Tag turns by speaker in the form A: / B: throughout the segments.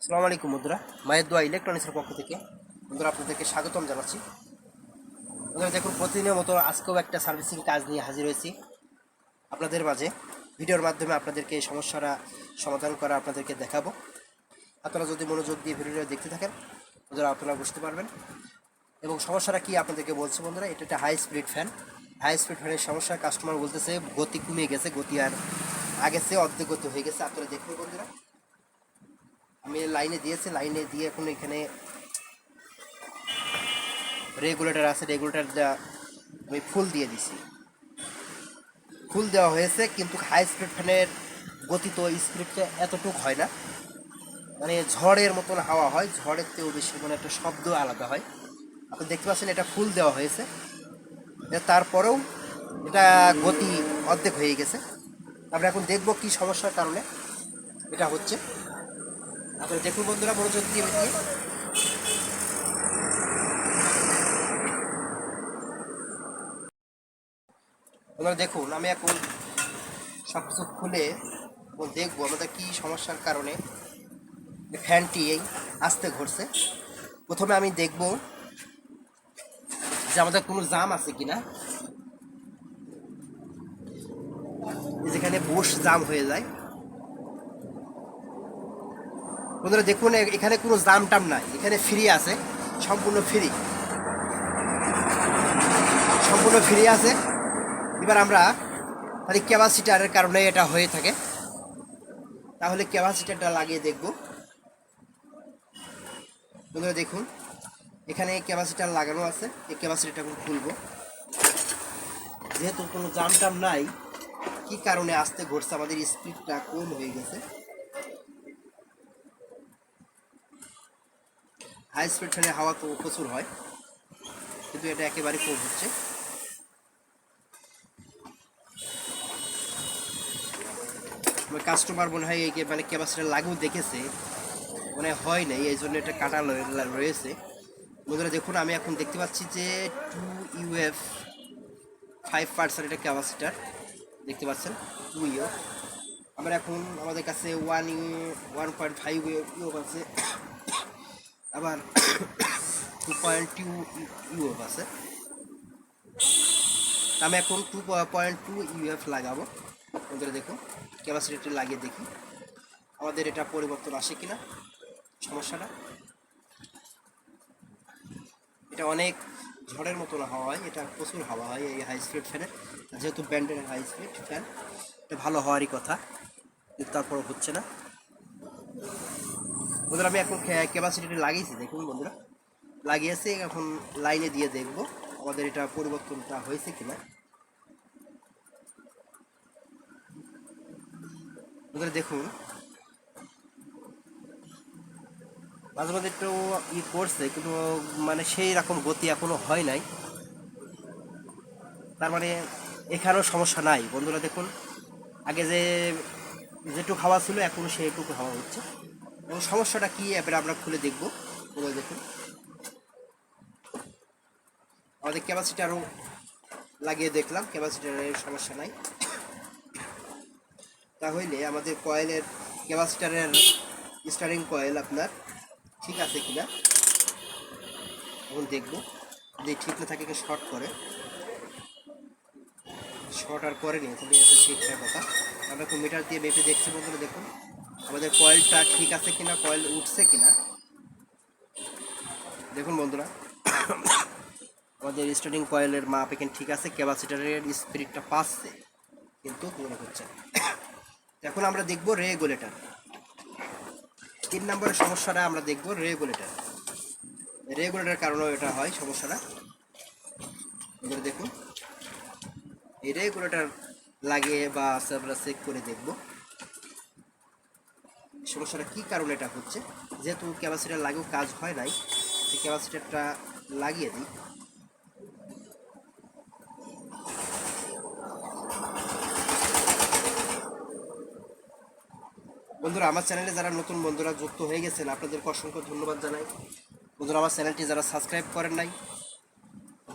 A: আসসালামু আলাইকুম বন্ধুরা, মায়ের দোয়া ইলেকট্রনিক্সের পক্ষ থেকে বন্ধুরা আপনাদেরকে স্বাগতম জানাচ্ছি। বন্ধুরা দেখুন, প্রতিদিনের মতো আজকেও একটা সার্ভিসিং কাজ নিয়ে হাজির হয়েছি আপনাদের মাঝে। ভিডিওর মাধ্যমে আপনাদেরকে এই সমস্যাটা সমাধান করা আপনাদেরকে দেখাবো। আপনারা যদি মনোযোগ দিয়ে ভিডিওটা দেখতে থাকেন বন্ধুরা, আপনারা বুঝতে পারবেন। এবং সমস্যাটা কি আপনাদেরকে বলছি বন্ধুরা, এটা একটা high speed fan. High speed ফ্যানের সমস্যা, কাস্টমার বলতেছে গতি কমে গেছে, গতি আর আগেছে অর্ধেক গতি হয়ে গেছে। আপনারা দেখুন বন্ধুরা, আমি লাইনে দিয়েছি, লাইনে দিয়ে এখন এখানে রেগুলেটর আছে, রেগুলেটর আমি ফুল দিয়ে দিছি। ফুল দেওয়া হয়েছে, কিন্তু হাই স্পিড ফ্যানের গতি তো স্পিডটা এতটুকু হয় না, মানে ঝড়ের মতন হাওয়া হয়, ঝড়ের থেকেও বেশি, মানে একটা শব্দ আলাদা হয়। আপনি দেখতে পাচ্ছেন এটা ফুল দেওয়া হয়েছে, তারপরেও এটা গতি অর্ধেক হয়ে গেছে। আমরা এখন দেখব কি সমস্যার কারণে এটা হচ্ছে। আপনি দেখুন বন্ধুরা, মনোযোগ দিয়ে দিয়ে আপনারা দেখুন, আমি এখন সব কিছু খুলে দেখবো আমাদের কি সমস্যার কারণে ফ্যানটি এই আস্তে ঘুরছে। প্রথমে আমি দেখব যে আমাদের কোনো জাম আছে কিনা, যেখানে বুশ জাম হয়ে যায়। বন্ধুরা দেখুন, এখানে কোনো জাম টাম নাই, এখানে ফ্রি আছে, সম্পূর্ণ ফ্রি, সম্পূর্ণ ফ্রি আছে। এবার আমরা তাহলে ক্যাপাসিটারের কারণে এটা হয়ে থাকে, তাহলে ক্যাপাসিটারটা লাগিয়ে দেখব। বন্ধুরা দেখুন, এখানে ক্যাপাসিটার লাগানো আছে, এই ক্যাপাসিটারটা এখন খুলবো। যেহেতু কোনো জাম টাম নাই, কি কারণে আসতে ঘটছে, আমাদের স্পিডটা কম হয়ে গেছে। হাই স্পিড ফ্যানে হাওয়া তো প্রচুর হয়, কিন্তু এটা একেবারে কম হচ্ছে। কাস্টমার মনে হয় মানে ক্যাপাসিটার লাগেও দেখেছে, মানে হয় নাই, এই জন্য এটা কাটা রয়েছে। বন্ধুরা দেখুন, আমি এখন দেখতে পাচ্ছি যে 2 UF 5% এটা ক্যাপাসিটার দেখতে পাচ্ছেন, 2 UF। আমরা এখন আমাদের কাছে 1.5 UF আছে, আবার 2.2 UF আছে। আমি এখন 2.2 UF লাগাবো। বন্ধুরা দেখুন, ক্যাপাসিটারটা লাগিয়ে দেখি আমাদের এটা পরিবর্তন আসে কিনা সমস্যাটা। এটা অনেক ঝড়ের মতন হাওয়া হয়, এটা প্রচুর হাওয়া হয় এই হাই স্পিড ফ্যানের, যেহেতু ব্র্যান্ডের হাই স্পিড ফ্যান, এটা ভালো হওয়ারই কথা, কিন্তু তারপরও হচ্ছে না। বন্ধুরা আমি এখন ক্যাপাসিটিটা লাগিয়েছি, দেখুন বন্ধুরা লাগিয়েছি, এখন লাইনে দিয়ে দেখব আমাদের এটা পরিবর্তনটা হয়েছে কিনা। বন্ধুরা দেখুন, মাঝে মাঝে একটু করছে, কিন্তু মানে সেই রকম গতি এখনো হয় নাই, তার মানে এখানেও সমস্যা নাই। বন্ধুরা দেখুন, আগে যেটুকু হাওয়া ছিল এখনও সেইটুকু হাওয়া হচ্ছে, এবং সমস্যাটা কী এবারে আমরা খুলে দেখব। বন্ধুরা দেখুন, আমাদের ক্যাপাসিটারও লাগিয়ে দেখলাম, ক্যাপাসিটারের সমস্যা নাই। তাহলে আমাদের কয়েলের ক্যাপাসিটারের স্টারিং কয়েল আপনার ঠিক আছে কিনা এখন দেখব। যদি ঠিক না থাকে, শর্ট করে, শর্ট আর করেনি, তাহলে এত ঠিকঠাক কথা। আমরা এখন মিটার দিয়ে মেপে দেখছি। বন্ধুরা দেখুন, আমাদের কয়েলটা ঠিক আছে কিনা, কয়েল উঠছে কিনা। দেখুন বন্ধুরা, আমাদের স্টার্টিং কয়েলের মাপ এখানে ঠিক আছে, ক্যাপাসিটারের স্পিরিটটা পাচ্ছে, কিন্তু মনে হচ্ছে। এখন আমরা দেখব রেগুলেটর। 3 নম্বরের সমস্যাটা আমরা দেখব রেগুলেটর। রেগুলেটরের কারণেও এটা হয় সমস্যাটা। দেখুন, এই রেগুলেটর লাগিয়ে বা আমরা চেক করে দেখব সমস্যাটা কী কারণে এটা হচ্ছে। যেহেতু ক্যাপাসিটার লাগেও কাজ হয় নাই, এই ক্যাপাসিটারটা লাগিয়ে দিই। বন্ধুরা আমার চ্যানেলে যারা নতুন বন্ধুরা যুক্ত হয়ে গেছেন, আপনাদেরকে অসংখ্য ধন্যবাদ জানাই। বন্ধুরা আমার চ্যানেলটি যারা সাবস্ক্রাইব করেন নাই,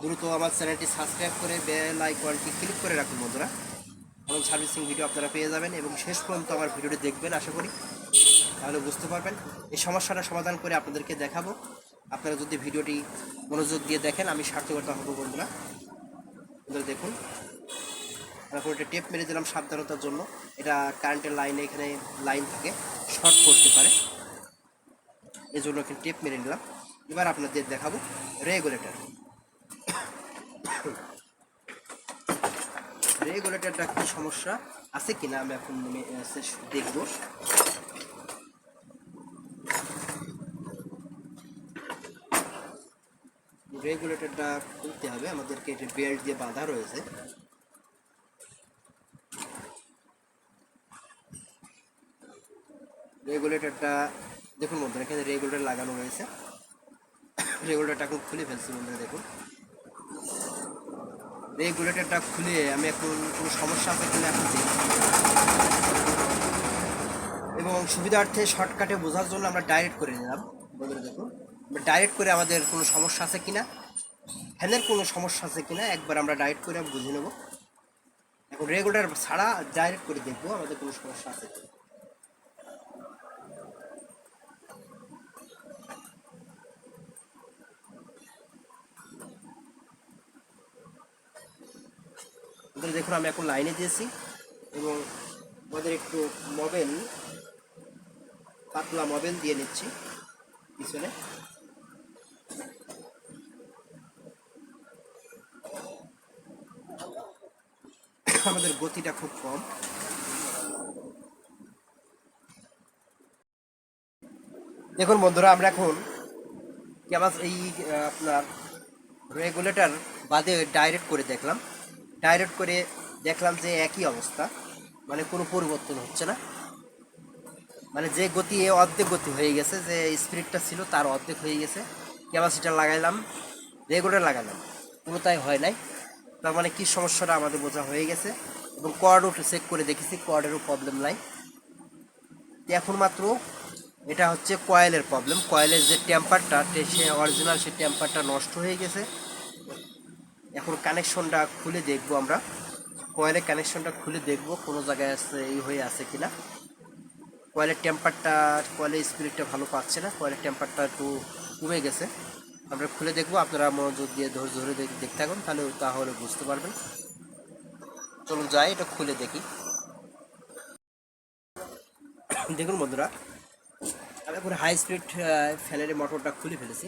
A: দ্রুত আমার চ্যানেলটি সাবস্ক্রাইব করে বেল আইকনটি ক্লিক করে রাখুন বন্ধুরা, এবং সার্ভিসিং ভিডিও আপনারা পেয়ে যাবেন, এবং শেষ পর্যন্ত আমার ভিডিওটি দেখবেন আশা করি। তাহলে বুঝতে পারবেন। এই সমস্যাটা সমাধান করে আপনাদেরকে দেখাবো। আপনারা যদি ভিডিওটি মনোযোগ দিয়ে দেখেন আমি সার্থকতা হব বন্ধুরা। বন্ধুরা দেখুন, এখন একটা টেপ মেরে দিলাম সাবধানতার জন্য। এটা কারেন্টের লাইনে, এখানে লাইন থাকে, শর্ট করতে পারে, এই জন্য এখানে টেপ মেরে নিলাম। এবার আপনাদের দেখাবো রেগুলেটর। রেগুলেটরটা কি সমস্যা আছে কিনা আমি এখন দেখব। রেগুলেটরটা খুলতে হবে আমাদেরকে, এটা বেল্ট দিয়ে বাঁধা রয়েছে। রেগুলেটরটা দেখুন বন্ধুরা, এখানে রেগুলেটর লাগানো রয়েছে। রেগুলেটরটা এখন খুলে ফেলছি বন্ধুরা দেখুন। রেগুলেটরটা খুলে আমি এখন কোনো সমস্যা আছে কিনা এখন দেখি, এবং সুবিধার্থে শর্টকাটে বোঝার জন্য আমরা ডাইরেক্ট করে নিলাম বন্ধুরা দেখুন। ডাইরেক্ট করে আমাদের কোনো সমস্যা আছে কিনা, ফ্যানের কোনো সমস্যা আছে কিনা একবার আমরা ডাইরেক্ট করে বুঝে নেব। এখন রেগুলেটর ছাড়া ডাইরেক্ট করে দেখবো আমাদের কোনো সমস্যা আছে কিনা। দেখুন আমি এখন লাইনে দিয়েছি, এবং আমাদের একটু মোবাইল, পাতলা মোবাইল দিয়ে নিচ্ছি পিছনে। আমাদের গতিটা খুব কম। দেখুন বন্ধুরা, আমরা এখন এই আপনার রেগুলেটর বাদে ডাইরেক্ট করে দেখলাম। ডাইরেক্ট করে দেখলাম যে একই অবস্থা, মানে কোনো পরিবর্তন হচ্ছে না। মানে যে গতি অর্ধেক গতি হয়ে গেছে, যে স্পিডটা ছিল তার অর্ধেক হয়ে গেছে। ক্যাপাসিটার লাগাইলাম, রেগুলেটর লাগালাম, কোনোটাই হয় নাই। তার মানে কী সমস্যাটা আমাদের বোঝা হয়ে গেছে। এবং কর্ডও চেক করে দেখেছি, কর্ডেরও প্রবলেম নাই। এখন মাত্র এটা হচ্ছে কয়েলের প্রবলেম। কয়েলের যে টেম্পারটা, সে অরিজিনাল সে টেম্পারটা নষ্ট হয়ে গেছে। এখন কানেকশনটা খুলে দেখব আমরা, কয়েলের কানেকশনটা খুলে দেখব কোনো জায়গায় আছে এই হয়ে আছে কিনা। কয়েলের টেম্পারটা, কয়েলের স্পিরিটটা ভালো পাচ্ছে না, কয়েলের টেম্পারটা একটু কমে গেছে। আমরা খুলে দেখবো, আপনারা মনোযোগ দিয়ে ধৈর্য ধরে দেখতে থাকুন, তাহলে বুঝতে পারবেন। চলুন যাই, এটা খুলে দেখি। দেখুন বন্ধুরা, আমি এখন হাই স্পিড ফ্যানের মোটরটা খুলে ফেলেছি।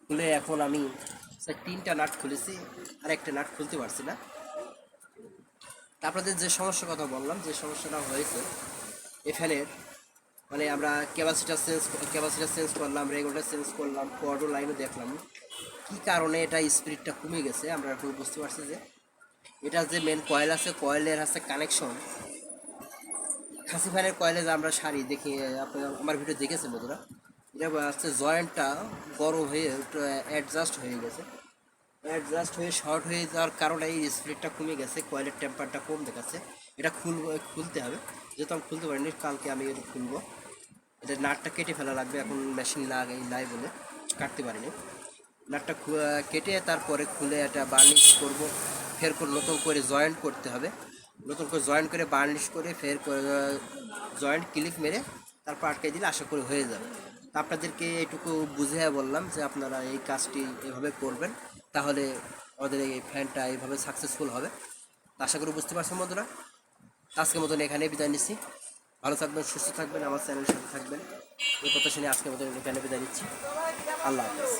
A: খুলে এখন আমি 3টা নাট খুলেছি, আর একটা নাট খুলতে পারছি না। আপনাদের যে সমস্যার কথা বললাম, যে সমস্যাটা হয়েছে এই ফ্যানের, মানে আমরা ক্যাপাসিটার চেঞ্জ করলাম, রেগুলেটর চেঞ্জ করলাম, কর্ডও লাইনও দেখলাম, কী কারণে এটা স্পিডটা কমে গেছে আমরা একটু বুঝতে পারছি। যে এটা যে মেন কয়েল আছে, কয়েলের আছে কানেকশন, খাসি ফ্যানের কয়েলে যে আমরা সারি দেখি, আপনারা আমার ভিডিও দেখেছেন বন্ধুরা, এটা হচ্ছে জয়েন্টটা বড় হয়ে অ্যাডজাস্ট হয়ে গেছে। অ্যাডজাস্ট হয়ে শর্ট হয়ে যাওয়ার কারণে এই স্পিডটা কমে গেছে, কয়েলের টেম্পারটা কম দেখাচ্ছে। এটা খুলতে হবে, যেহেতু আমি খুলতে পারিনি, কালকে আমি এটা খুলবো। এটা নাটটা কেটে ফেলা লাগবে, এখন মেশিন নাই বলে কাটতে পারিনি। নাটটা কেটে তারপরে খুলে এটা বার্নিশ করব, ফের করে নতুন করে জয়েন্ট করতে হবে। নতুন করে জয়েন্ট করে বার্নিশ করে ফের জয়েন্ট ক্লিপ মেরে তারপর আটকে দিলে আশা করি হয়ে যাবে। তা আপনাদেরকে এইটুকু বুঝিয়ে বললাম যে আপনারা এই কাজটি এভাবে করবেন, তাহলে আমাদের এই ফ্যানটা এইভাবে সাকসেসফুল হবে। আশা করি বুঝতে পারছেন বন্ধুরা। আজকের মতন এখানে বিদায় নিচ্ছি। ভালো থাকবেন, সুস্থ থাকবেন, আমার চ্যানেলের সাথে থাকবেন। এই কথা শুনে আজকের মতন এখানে বিদায় নিচ্ছি। আল্লাহ হাফেজ।